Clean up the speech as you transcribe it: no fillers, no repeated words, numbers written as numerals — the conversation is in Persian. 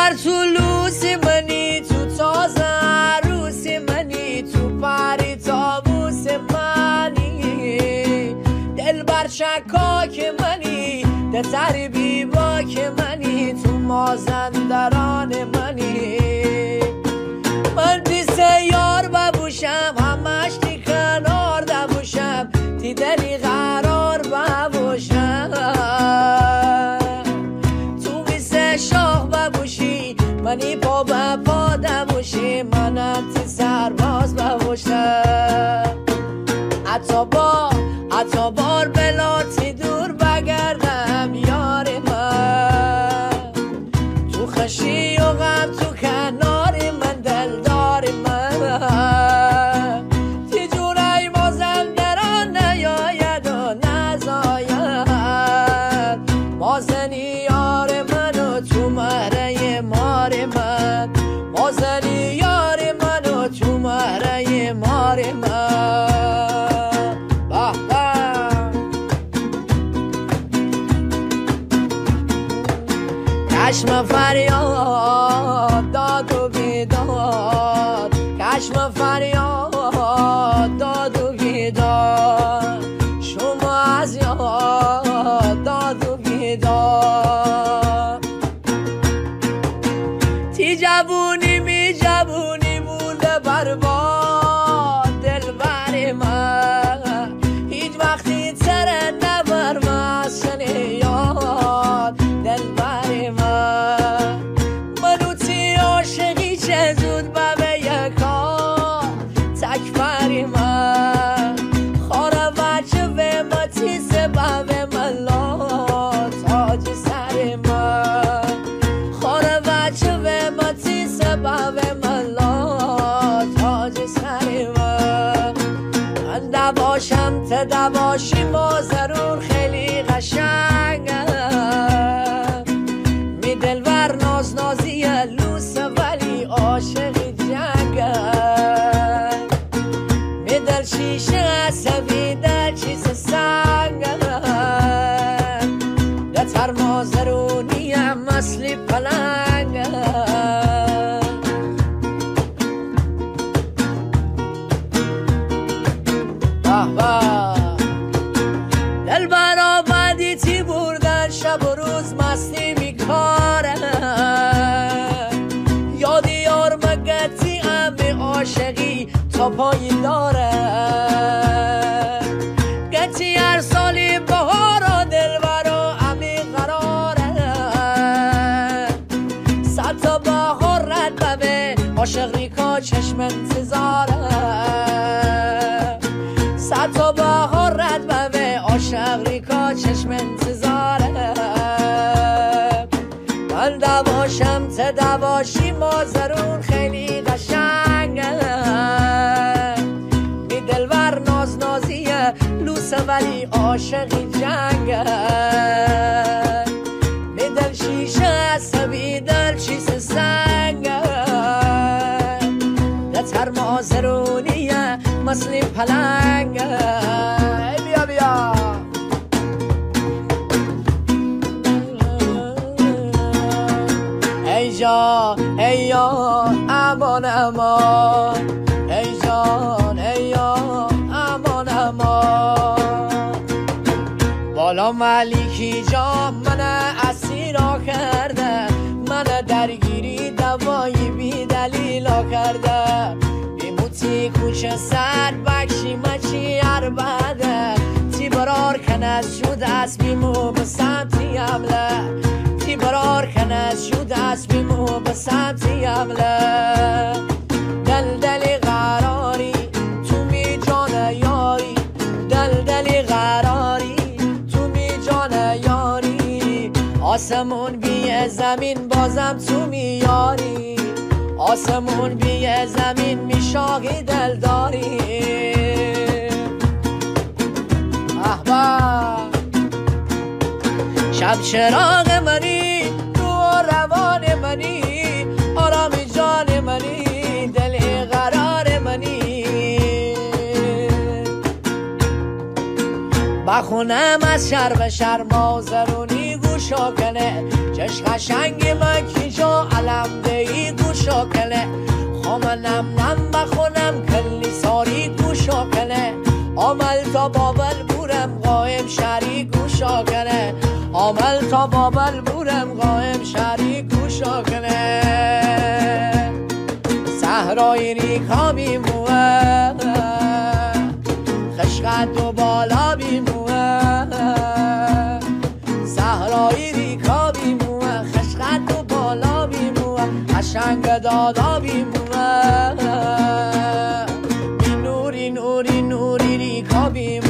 دلبر تو لوسی منی، تو تازه عروسی منی، تو پری تابوس منی. دلبر شکاک منی، دتری بیباک منی، تو مازندران منی. من پیس یار ببوشم، همش تی کنار دبوشم، تی دلی قرار ببوشم. تو پیس شاه ببوشی، منی پا به پا دبوشی، منم تی سرباز ببوشم. حتی بار بلاتی دور بگردم یار من، تو خشی و غم تو کنار من دلدار من. تی جونای مازندران نیاید و نزاید، مازنی یار من و تو مهره مار من، مازنی یار من و تو مهره مار من. چشم فریاد داد و بیداد، چشم فریاد داد و بیداد، شما از یاد داد و بیداد. تی جوونی می جوونی مونده برباد دلبر من، هیچ وقتی تره نبر مسن یاد دلبر من. منو تی عاشقی چه زود به یکا تکبر من، خاره وچه و متی سبب ملا تاج سر من، خاره وچه و متی سبب ملا تاج سر من. من دواشم ته دواشی مازرون خیلی قشنگم، می دلبر ناز نازی لوسه ولی عاشقی جنگم، می دل شیشه عصبی در چیز سنگم، دتر مازرونیم مثل پلنگم. دلبر آمدی تی بردن شب و روز مستی میکاره، یادی یار مگتی همه عاشقی تا پایی داره. گتی هر سالی بهارا دلبرا همی قراره، صد تا بهار رد ببه عاشق ریکا چشم انتظاره، صد تا بهار رد ببه عاشق ریکا چشم انتظاره. من دواشم ته دواشی مازرون خیلی قشنگه، می دلبر ناز نازیه لوسه ولی عاشقی جنگه، می دل شیشه عصبی دل چیز سنگه، دتر مازرونیه مثل پلنگه. بیا بیا ای جان ای جان امان امان، ای جان ای جان امان امان. بالا ملیکی جان من اسیرا کرده، من درگیری دوایی بی دلیلا کرده. بیموتی کوچه سر بکشی مچی عربده، تی برار کنز شد از بیمو به سمتی عمله، تی برار کنز شد از بیمو به سمتی عمله. دلدلی قراری تو می جان یاری، دلدلی قراری تو می جان یاری. آسمون بیه زمین بازم تو میاری، آسمون بیه زمین میشاقی دلداری. احباب شب چراغ منی، رو روان منی، آرام جان منی، دل قرار منی. بخونم از شر به شر مازرونی گوشا کنه، چش قشنگ مکی جا علم نم نم بخونم کلی ساری گوشا کنه عمل تا بابل بورم قایم شری گوشا کنه عمل تا بابل بورم قایم شری گوشا کنه صحرای ریکا بیموه خشقت و بالا بیموه صحرای ریکا بیموه خشقت و بالا بیموه قشنگ دادا بیموه نوری نوری نوری ریکا بیموه